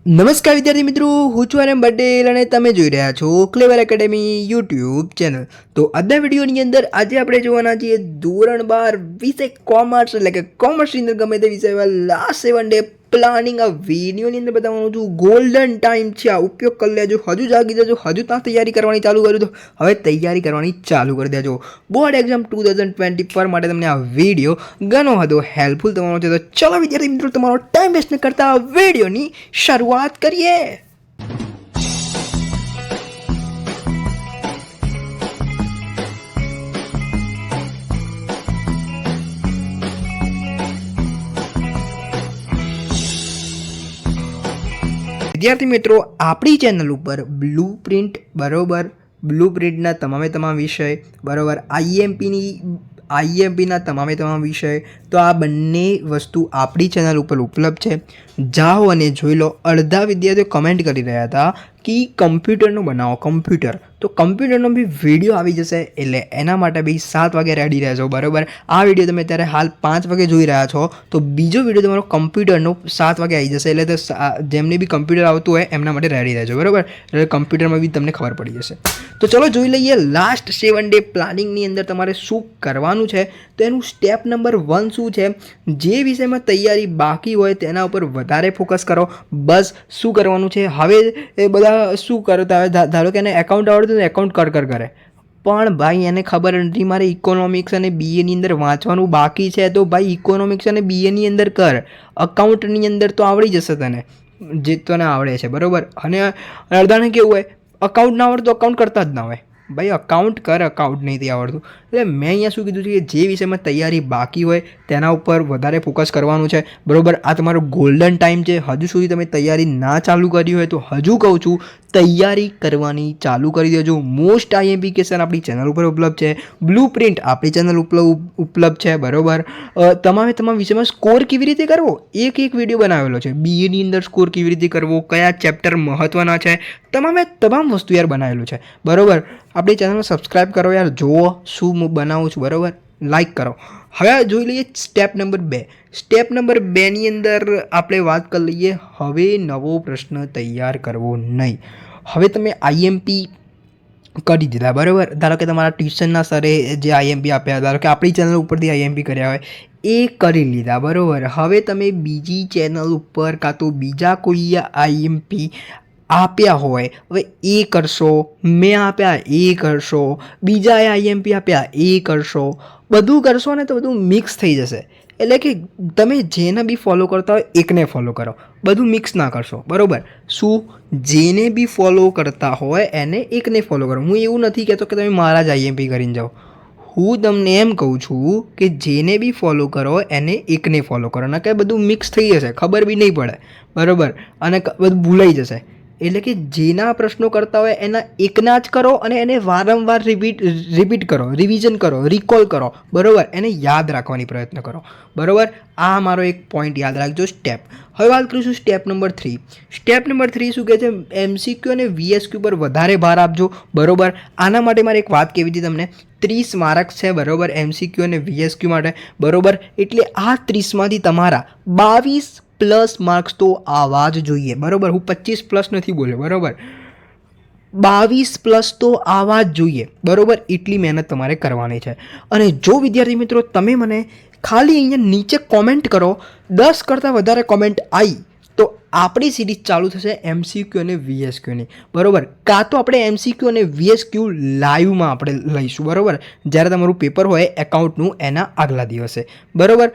નમસ્કાર વિદ્યાર્થી મિત્રો, હું છું આરએમ પટેલ અને તમે જોઈ રહ્યા છો ક્લેવર એકેડેમી યુટ્યુબ ચેનલ. તો આજના વિડીયોની અંદર આજે આપણે જોવાના છીએ ધોરણ 12 વિષય કોમર્સ એટલે કે કોમર્સની અંદર ગમે તે વિષયમાં લાસ્ટ 7 ડે પ્લાનિંગ. આ વિડીયોની અંદર બતાવવાનું છું ગોલ્ડન ટાઈમ છે, આ ઉપયોગ કરી લેજો. હજુ જાગી જજો, હજુ ત્યાં તૈયારી કરવાની ચાલુ કર્યું તો હવે તૈયારી કરવાની ચાલુ કરી દેજો. બોર્ડ એક્ઝામ 2024 માટે તમને આ વિડીયો ઘણો હતો હેલ્પફુલ થવાનો છે. તો ચલો વિદ્યાર્થી મિત્રો, તમારો ટાઈમ વેસ્ટ ન કરતા આ વિડીયોની શરૂઆત કરીએ. વિદ્યાર્થી મિત્રો, આપણી ચેનલ ઉપર બ્લુ પ્રિન્ટ બ્લુપ્રિન્ટના તમામ વિષય બરાબર, આઈએમપીના તમામ વિષય, તો આ બંને વસ્તુ આપણી ચેનલ ઉપર ઉપલબ્ધ છે. જાઓ અને જોઈ લો. અડધા વિદ્યાર્થીઓ કમેન્ટ કરી રહ્યા હતા કે કમ્પ્યુટરનું બનાવો, કમ્પ્યુટર, તો કમ્પ્યુટરનો બી વિડીયો આવી જશે એટલે એના માટે બી 7 વાગે રેડી રહેજો બરાબર. આ વિડીયો તમે અત્યારે હાલ 5 વાગે જોઈ રહ્યા છો, તો બીજો વિડીયો તમારો કમ્પ્યુટરનો 7 વાગે આવી જશે. એટલે તો જેમને બી કમ્પ્યુટર આવતું હોય એમના માટે રેડી રહેજો બરાબર. એટલે કમ્પ્યુટરમાં બી તમને ખબર પડી જશે. તો ચલો જોઈ લઈએ લાસ્ટ 7 ડે પ્લાનિંગની અંદર તમારે શું કરવાનું છે. તો એનું સ્ટેપ નંબર 1 શું છે? જે વિષયમાં તૈયારી બાકી હોય તેના ઉપર વધારે ફોકસ કરો. બસ શું કરવાનું છે? હવે એ બધા શું કરતા હોય, ધારો કે એને એકાઉન્ટ આવડતું તો એકાઉન્ટ કર કરે, પણ ભાઈ એને ખબર નથી મારે ઇકોનોમિક્સ અને બીએની અંદર વાંચવાનું બાકી છે, તો ભાઈ ઇકોનોમિક્સ અને બીએની અંદર કર. અકાઉન્ટની અંદર તો આવડી જશે તને, જે તને આવડે છે બરાબર. અને અડધાને કેવું હોય, અકાઉન્ટ ના આવડતું, અકાઉન્ટ કરતા જ ના હોય. ભાઈ અકાઉન્ટ કર, અકાઉન્ટ નથી આવડતું. એટલે મેં અહીંયા શું કીધું છે કે જે વિષયમાં તૈયારી બાકી હોય તેના ઉપર વધારે ફોકસ કરવાનું છે બરાબર. આ તમારો ગોલ્ડન ટાઈમ છે. હજુ સુધી તમે તૈયારી ના ચાલુ કરી હોય તો હજુ કહું છું તૈયારી કરવાની ચાલુ કરી દેજો. મોસ્ટ આઈએમપી ક્વેશ્ચન આપણી ચેનલ ઉપર ઉપલબ્ધ છે. બ્લુપ્રિન્ટ આપણી ચેનલ ઉપલબ્ધ છે બરાબર. તમામ વિષયમાં સ્કોર કેવી રીતે કરવો એક વિડીયો બનાવેલો છે. બીએની અંદર સ્કોર કેવી રીતે કરવો, કયા ચેપ્ટર મહત્ત્વના છે, તમામ વસ્તુ યાર બનાવેલું છે બરાબર. આપણી ચેનલને સબસ્ક્રાઈબ કરો યાર, જુઓ શું હું બનાવું છું બરાબર, લાઈક કરો. હવે જોઈ લઈએ સ્ટેપ નંબર 2. સ્ટેપ નંબર 2ની અંદર આપણે વાત કરી લઈએ હવે નવો પ્રશ્ન તૈયાર કરવો નહીં. હવે તમે આઈએમપી કરી દીધા બરાબર. ધારો કે તમારા ટ્યુશનના સરે જે આઈએમપી આપ્યા, ધારો કે આપણી ચેનલ ઉપરથી આઈએમપી કર્યા હોય એ કરી લીધા બરાબર. હવે તમે બીજી ચેનલ ઉપર કાં તો બીજા કોઈ આઈએમપી આપ્યા હોય, હવે એ કરશો. મેં આપ્યા એ કરશો, બીજાએ આઈએમપી આપ્યા એ કરશો, બધું કરશો ને તો બધું મિક્સ થઈ જશે. એટલે કે તમે જેને બી ફોલો કરતા હોય એકને ફોલો કરો, બધું મિક્સ ના કરશો બરાબર. શું? જેને બી ફોલો કરતા હોય એને એકને ફોલો કરો. હું એવું નથી કહેતો કે તમે મારા જ આઈએમપી કરીને જાઓ. હું તમને એમ કહું છું કે જેને બી ફોલો કરો એને એકને ફોલો કરો, ના કે બધું મિક્સ થઈ જશે, ખબર બી નહીં પડે બરાબર, અને બધું ભૂલાઈ જશે. એટલે કે જેના પ્રશ્નો કરતા હોય એના એકના જ કરો અને એને વારંવાર રિપીટ કરો, રિવિઝન કરો, રિકોલ કરો બરાબર. એને યાદ રાખવાની પ્રયત્ન કરો બરાબર. આ મારો એક પોઈન્ટ યાદ રાખજો. સ્ટેપ. હવે વાત કરીશું સ્ટેપ નંબર 3. સ્ટેપ નંબર 3 શું કહે છે? એમસીક્યુ અને વીએસક્યુ પર વધારે ભાર આપજો બરાબર. આના માટે મારે એક વાત કહેવી હતી તમને. 30 માર્ક છે બરાબર એમસીક્યુ અને વીએસક્યુ માટે બરાબર. એટલે આ 30માંથી તમારા 22+ માર્ક્સ તો આવવા જ જોઈએ બરાબર. હું 25+ નથી બોલ્યો બરાબર, 22+ તો આવવા જ જોઈએ બરાબર. એટલી મહેનત તમારે કરવાની છે. અને જો વિદ્યાર્થી મિત્રો તમે મને ખાલી અહીંયા નીચે કોમેન્ટ કરો, 10 કરતાં વધારે કોમેન્ટ આવી તો આપણી સિરીઝ ચાલુ થશે એમસીક્યુ અને વીએસક્યુની બરાબર. કાં તો આપણે એમસીક્યુ અને વીએસક્યુ લાઈવમાં આપણે લઈશું બરાબર, જ્યારે તમારું પેપર હોય એકાઉન્ટનું એના આગલા દિવસે બરાબર.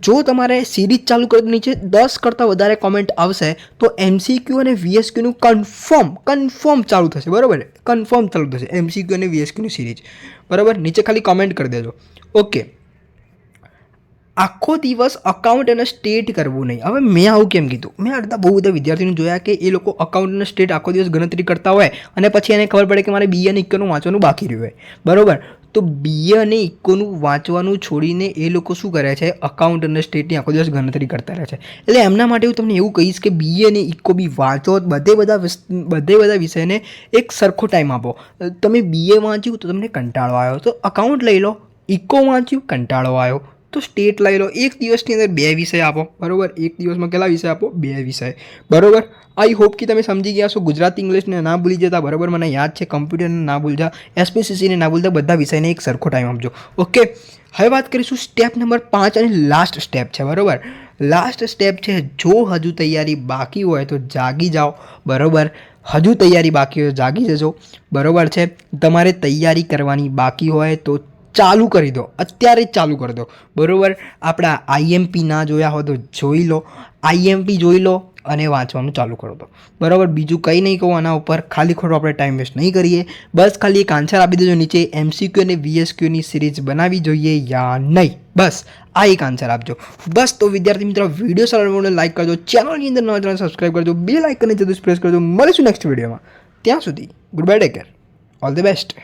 જો તમારે સિરીઝ ચાલુ કરી નીચે 10 કરતાં વધારે કોમેન્ટ આવશે તો એમસીક્યુ અને વીએસક્યુનું કન્ફર્મ ચાલુ થશે બરાબર. કન્ફર્મ ચાલુ થશે એમસીક્યુ અને વીએસક્યુની સિરીઝ બરાબર. નીચે ખાલી કોમેન્ટ કરી દેજો. ઓકે. આખો દિવસ અકાઉન્ટ અને સ્ટેટ કરવું નહીં. હવે મેં આવું કેમ કીધું? મેં બહુ બધા વિદ્યાર્થીઓને જોયા કે એ લોકો અકાઉન્ટ અને સ્ટેટ આખો દિવસ ગણતરી કરતા હોય અને પછી એને ખબર પડે કે મારે બીએ અને ઇકોનું વાંચવાનું બાકી રહ્યું હોય બરાબર. તો બીએ અને ઇકોનું વાંચવાનું છોડીને એ લોકો શું કરે છે? અકાઉન્ટ અને સ્ટેટની આખો દિવસ ગણતરી કરતા રહે છે. એટલે એમના માટે હું તમને એવું કહીશ કે બીએ અને ઇકો બી વાંચો, બધે બધા વિષયને એક સરખો ટાઈમ આપો. તમે બીએ વાંચ્યું તો તમને કંટાળો આવ્યો તો અકાઉન્ટ લઈ લો, ઇકો વાંચ્યું કંટાળો આવ્યો તો સ્ટેટ લઈ લો, એક દિવસની અંદર 2 વિષય આપો, બરાબર. એક દિવસમાં કેટલા વિષય આપો? 2 વિષય, બરાબર. આઈ હોપ કે તમે સમજી ગયા છો. ગુજરાતી ઇંગ્લિશને ના ભૂલી જતા, બરાબર. મને યાદ છે, કમ્પ્યુટરને ના ભૂલતા, એસપીસીસીને ના ભૂલતા, બધા વિષયને એક સરખો ટાઈમ આપજો. ઓકે, હવે વાત કરીશું સ્ટેપ નંબર 5 અને લાસ્ટ સ્ટેપ છે, બરાબર. લાસ્ટ સ્ટેપ છે, જો હજુ તૈયારી બાકી હોય તો જાગી જાઓ, બરાબર. હજુ તૈયારી બાકી હોય જાગી જજો, બરાબર છે. તમારે તૈયારી કરવાની બાકી હોય તો ચાલુ કરી દો, અત્યારે જ ચાલુ કરી દો, બરાબર. આપણા આઈએમપી ના જોયા હોય તો જોઈ લો, આઈએમપી જોઈ લો અને વાંચવાનું ચાલુ કરી દો, બરાબર. બીજું કંઈ નહીં કહું આના ઉપર, ખાલી ખોટો આપણે ટાઈમ વેસ્ટ નહીં કરીએ. બસ ખાલી એક આન્સર આપી દેજો નીચે, MCQ અને VSQની સિરીઝ બનાવવી જોઈએ યા નહીં, બસ આ એક આન્સર આપજો. બસ તો વિદ્યાર્થી મિત્રો, વિડીયો સારો લાઈક કરજો, ચેનલની અંદર નવા ચેનલ સબસ્ક્રાઈબ કરજો, બેલ આઇકનને જરૂર પ્રેસ કરજો. મળીશું નેક્સ્ટ વિડીયોમાં. ત્યાં સુધી good bye, take care, all the best.